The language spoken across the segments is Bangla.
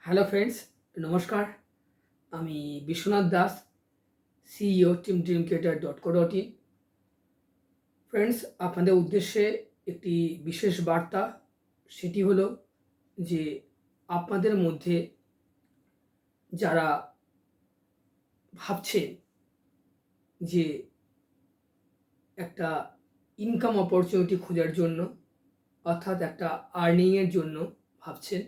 হ্যালো ফ্রেন্ডস, নমস্কার। আমি Biswanath Das, CEO team.creator.co.in। Friends, আপনাদের উদ্দেশ্যে একটি বিশেষ বার্তা। সেটি হলো যে আপনাদের মধ্যে যারা ভাবছেন যে একটা ইনকাম অপরচুনিটি খোঁজার জন্য, অর্থাৎ একটা আর্নিংয়ের জন্য ভাবছেন,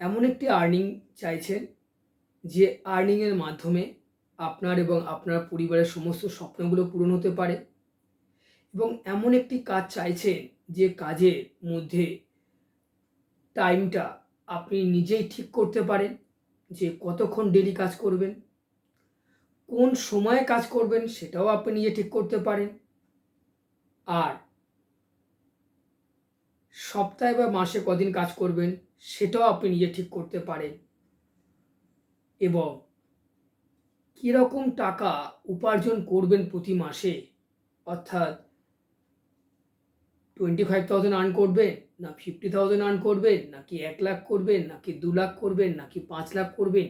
এমন একটি আর্নিং চাইছেন যে আর্নিংয়ের মাধ্যমে আপনার এবং আপনার পরিবারের সমস্ত স্বপ্নগুলো পূরণ হতে পারে, এবং এমন একটি কাজ চাইছেন যে কাজের মধ্যে টাইমটা আপনি নিজেই ঠিক করতে পারেন, যে কতক্ষণ ডেলি কাজ করবেন, কোন সময়ে কাজ করবেন সেটাও আপনি নিজে ঠিক করতে পারেন, আর সপ্তাহে বা মাসে কদিন কাজ করবেন সেটাও আপনি নিজে ঠিক করতে পারেন, এবং কীরকম টাকা উপার্জন করবেন প্রতি মাসে, অর্থাৎ 25,000 আর্ন করবেন, না 50,000 আর্ন করবেন, নাকি 1 লাখ করবেন, নাকি 2 লাখ করবেন, নাকি 5 লাখ করবেন,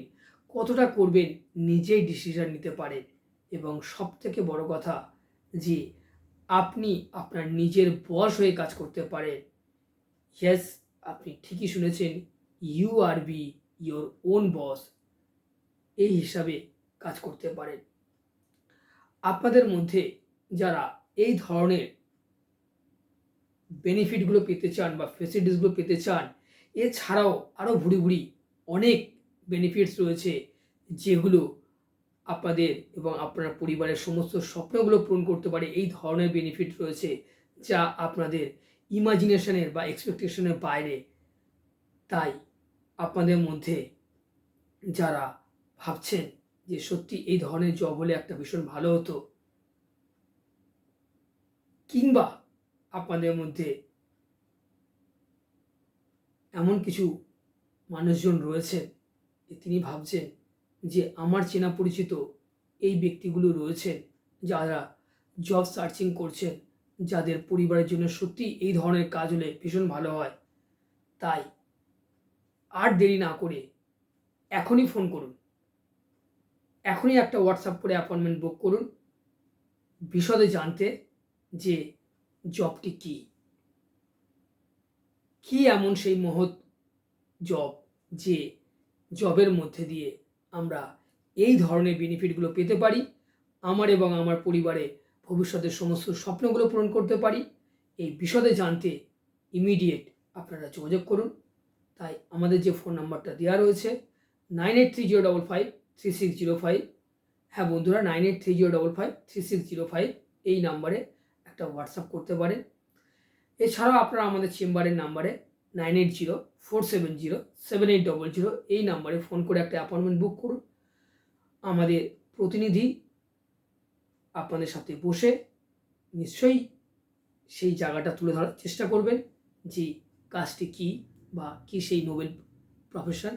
কতটা করবেন নিজেই ডিসিশন নিতে পারেন। এবং সবথেকে বড় কথা যে আপনি আপনার নিজের বস হয়ে কাজ করতে পারেন। ইয়েস, আপনি ঠিকই শুনেছেন, you are be your own boss, এই হিসাবে কাজ করতে পারেন। আপনাদের মধ্যে যারা এই ধরনের বেনিফিটগুলো পেতে চান বা ফেসিলিটিসগুলো পেতে চান, এছাড়াও আরও ভুরি ভুরি অনেক বেনিফিটস রয়েছে, যেগুলো আপনাদের এবং আপনার পরিবারের সমস্ত স্বপ্নগুলো পূরণ করতে পারে। এই ধরনের বেনিফিট রয়েছে যা আপনাদের ইমাজিনেশনের বা এক্সপেকটেশনের বাইরে। তাই আপনাদের মধ্যে যারা ভাবছেন যে সত্যি এই ধরনের জব হলে একটা ভীষণ ভালো হতো, কিংবা আপনাদের মধ্যে এমন কিছু মানুষজন রয়েছেন যে তিনি ভাবছেন যে আমার চেনা পরিচিত এই ব্যক্তিগুলো রয়েছেন যারা জব সার্চিং করছেন, যাদের পরিবারের জন্য সত্যি এই ধরনের কাজ হলে ভীষণ ভালো হয়, তাই আর দেরি না করে এখনই ফোন করুন, এখনই একটা হোয়াটসঅ্যাপ করে অ্যাপয়েন্টমেন্ট বুক করুন, বিশদে জানতে যে জবটি কী এমন সেই মহৎ জব, যে জবের মধ্যে দিয়ে আমরা এই ধরনের বেনিফিটগুলো পেতে পারি, আমার এবং আমার পরিবারে ভবিষ্যতের সমস্ত স্বপ্নগুলো পূরণ করতে পারি। এই বিশদে জানতে ইমিডিয়েট আপনারা যোগাযোগ করুন। তাই আমাদের যে ফোন নাম্বারটা দেওয়া রয়েছে 9830553605, হ্যাঁ বন্ধুরা, 9830553605, এই নাম্বারে একটা হোয়াটসঅ্যাপ করতে পারেন। এছাড়াও আপনারা আমাদের চেম্বারের নাম্বারে 9804707800, এই নাম্বারে ফোন করে একটা অ্যাপয়েন্টমেন্ট বুক করুন। আমাদের প্রতিনিধি আপনাদের সাথে বসে নিশ্চয়ই সেই জায়গাটা তুলে ধরার চেষ্টা করবেন, যে কাজটি কী বা কী সেই নোবেল প্রফেশন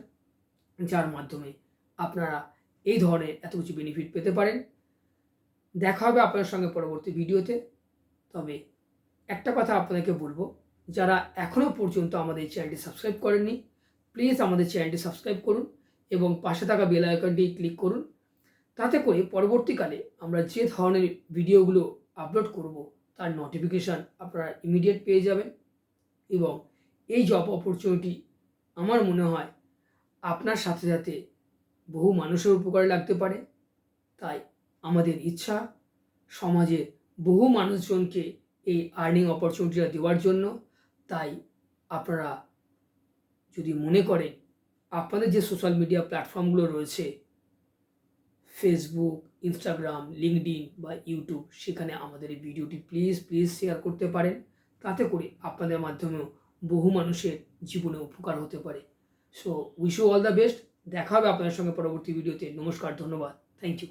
যার মাধ্যমে আপনারা এই ধরনের এত কিছু বেনিফিট পেতে পারেন। দেখা হবে আপনার সঙ্গে পরবর্তী ভিডিওতে। তবে একটা কথা আপনাদেরকে বলবো, যারা এখনও পর্যন্ত আমাদের এই চ্যানেলটি সাবস্ক্রাইব করেননি, প্লিজ আমাদের চ্যানেলটি সাবস্ক্রাইব করুন এবং পাশে থাকা বেল আইকনটি ক্লিক করুন। তাতে করে পরবর্তীকালে আমরা যে ধরনের ভিডিওগুলো আপলোড করব তার নোটিফিকেশান আপনারা ইমিডিয়েট পেয়ে যাবেন। এবং এই জব অপরচুনিটি আমার মনে হয় আপনার সাথে সাথে বহু মানুষের উপকারে লাগতে পারে। তাই আমাদের ইচ্ছা সমাজের বহু মানুষজনকে এই আর্নিং অপরচুনিটিটা দেওয়ার জন্য। তাই আপনারা যদি মনে করেন আপনাদের যে সোশ্যাল মিডিয়া প্ল্যাটফর্মগুলো রয়েছে, ফেসবুক, ইনস্টাগ্রাম, লিঙ্কডইন বা ইউটিউব, সেখানে আমাদের এই ভিডিওটি প্লিজ শেয়ার করতে পারেন। তাতে করে আপনাদের মাধ্যমেও বহু মানুষের জীবনে উপকার হতে পারে। So wish you all the best. দেখা হবে আপনাদের সঙ্গে পরবর্তী ভিডিওতে। নমস্কার, ধন্যবাদ, থ্যাংক ইউ।